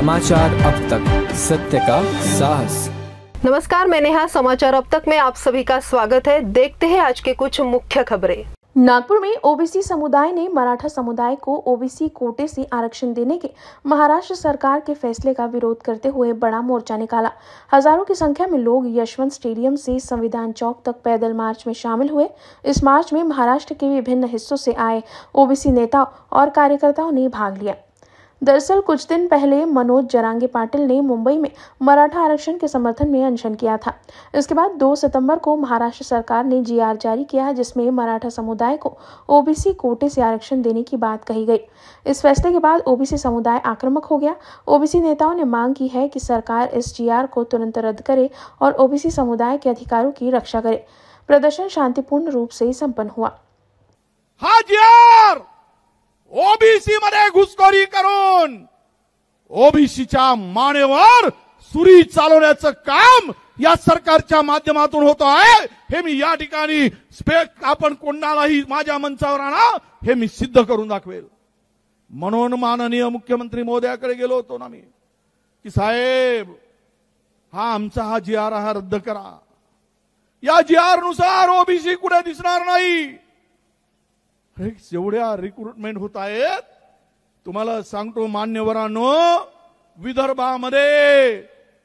समाचार अब तक, सत्य का साहस। नमस्कार, मैं नेहा। समाचार अब तक में आप सभी का स्वागत है। देखते हैं आज के कुछ मुख्य खबरें। नागपुर में ओबीसी समुदाय ने मराठा समुदाय को ओबीसी कोटे से आरक्षण देने के महाराष्ट्र सरकार के फैसले का विरोध करते हुए बड़ा मोर्चा निकाला। हजारों की संख्या में लोग यशवंत स्टेडियम से संविधान चौक तक पैदल मार्च में शामिल हुए। इस मार्च में महाराष्ट्र के विभिन्न हिस्सों से आए ओबीसी नेताओं और कार्यकर्ताओं ने भाग लिया। दरअसल कुछ दिन पहले मनोज जरांगे पाटिल ने मुंबई में मराठा आरक्षण के समर्थन में अनशन किया था। इसके बाद 2 सितंबर को महाराष्ट्र सरकार ने जीआर जारी किया, जिसमें मराठा समुदाय को ओबीसी कोटे से आरक्षण देने की बात कही गई। इस फैसले के बाद ओबीसी समुदाय आक्रामक हो गया। ओबीसी नेताओं ने मांग की है कि सरकार इस जीआर को तुरंत रद्द करे और ओबीसी समुदाय के अधिकारों की रक्षा करे। प्रदर्शन शांतिपूर्ण रूप से संपन्न हुआ। ओबीसी मध्ये घुसखोरी करून ओबीसीच्या मानेवर सुरी चालवण्याचं काम या सरकारच्या माध्यमातून होत आहे। हे मी या ठिकाणी आपण कोणालाही माझ्या मंचावर आणा, हे मी सिद्ध करून दाखवेल। म्हणून माननीय मुख्यमंत्री महोदयाकडे गेलो होतो ना मी, की साहेब आमचा जीआर रद्द करा। या जीआर नुसार ओबीसी कुठे दिसणार नाही। जेवढ्या रिक्रुटमेंट होत आहेत तुम्हाला सांगतो मान्यवरांनो, विदर्भामध्ये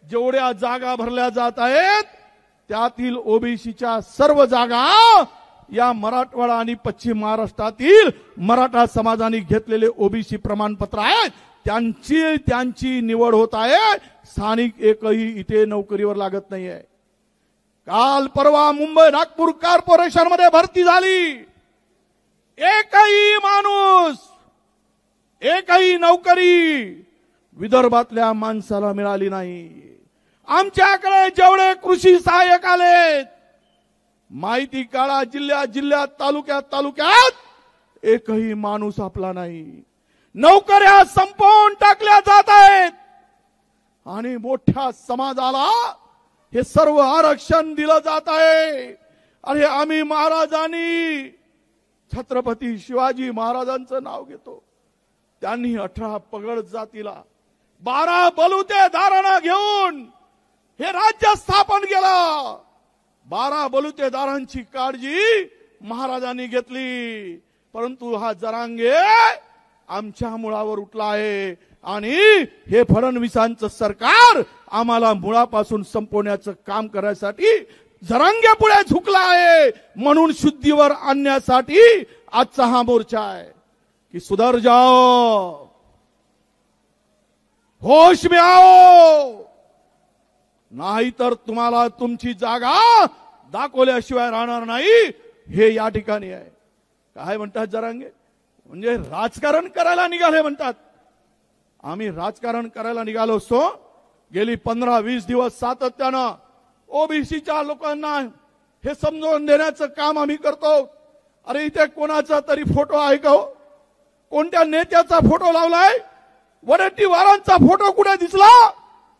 जेवढ्या जागा भरल्या जात आहेत त्यातील ओबीसीच्या सर्व जागा या मराठवाडा आणि पश्चिम महाराष्ट्रातील मराठा समाजाने घेतलेले ओबीसी प्रमाणपत्र आहेत त्यांची निवड होत आहे। स्थानिक एकही इथे नोकरीवर लागत नाहीये। काल परवा मुंबई नागपूर कॉर्पोरेशन मध्ये भरती झाली, एकही माणूस, एकही नोकरी विदर्भातल्या माणसाला मिळाली नाही। आमच्याकडे जेवढे कृषी सहाय्यक आलेत, माहिती काढा, जिल्ह्यात तालुक्यात एकही माणूस आपला नाही। नोकऱ्या संपवून टाकल्या जात आहेत आणि मोठ्या समाजाला हे सर्व आरक्षण दिलं जात आहे। अरे आम्ही महाराजांनी छत्रपती शिवाजी महाराजांचं नाव घेतो। त्यांनी 18 पगड जातीला 12 बलुतेदारांना घेऊन हे राज्य स्थापन केलं। 12 बलुतेदारांची काळजी महाराजांनी घेतली, परंतु हा जरांगे आमच्या मुळावर उठला आहे आणि हे फडणवीसांचं सरकार आम्हाला मुळापासून संपवण्याचं काम करण्यासाठी जरांगे पुढे झुकला आहे। म्हणून शुद्धीवर आणण्यासाठी आजचा हा मोर्चा आहे की सुधर जाओ, होश में आओ, नाहीतर तुम्हाला तुमची जागा दाखवल्याशिवाय राहणार नाही। हे या ठिकाणी आहे। काय म्हणतात जरांगे? म्हणजे राजकारण करायला निघाले म्हणतात। आम्ही राजकारण करायला निघालो असतो। गेली 15-20 दिवस सातत्यानं ओबीसीच्या लोकांना हे समजावून देण्याचं काम आम्ही करतो। अरे इथे कोणाचा तरी फोटो आहे का? कोणत्या नेत्याचा फोटो लावलाय? वडेट्टीवारांचा फोटो कुठे दिसला?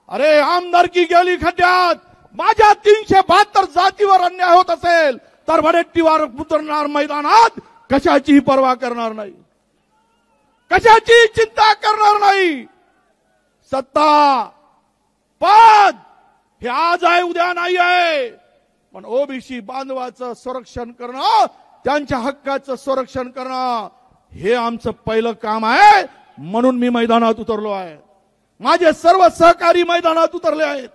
अरे आमदारकी गेली खड्ड्यात। माझ्या 372 जातीवर अन्याय होत असेल तर वडेट्टीवार उतरणार मैदानात, कशाचीही पर्वा करणार नाही, कशाची चिंता करणार नाही। सत्ता पद हे आज आहे, उद्या नाही आहे, पण ओबीसी बांधवाचं संरक्षण करणं, त्यांच्या हक्काचं संरक्षण करणं हे आमचं पहिलं काम आहे। म्हणून मी मैदानात उतरलो आहे। माझे सर्व सहकारी मैदानात उतरले आहेत।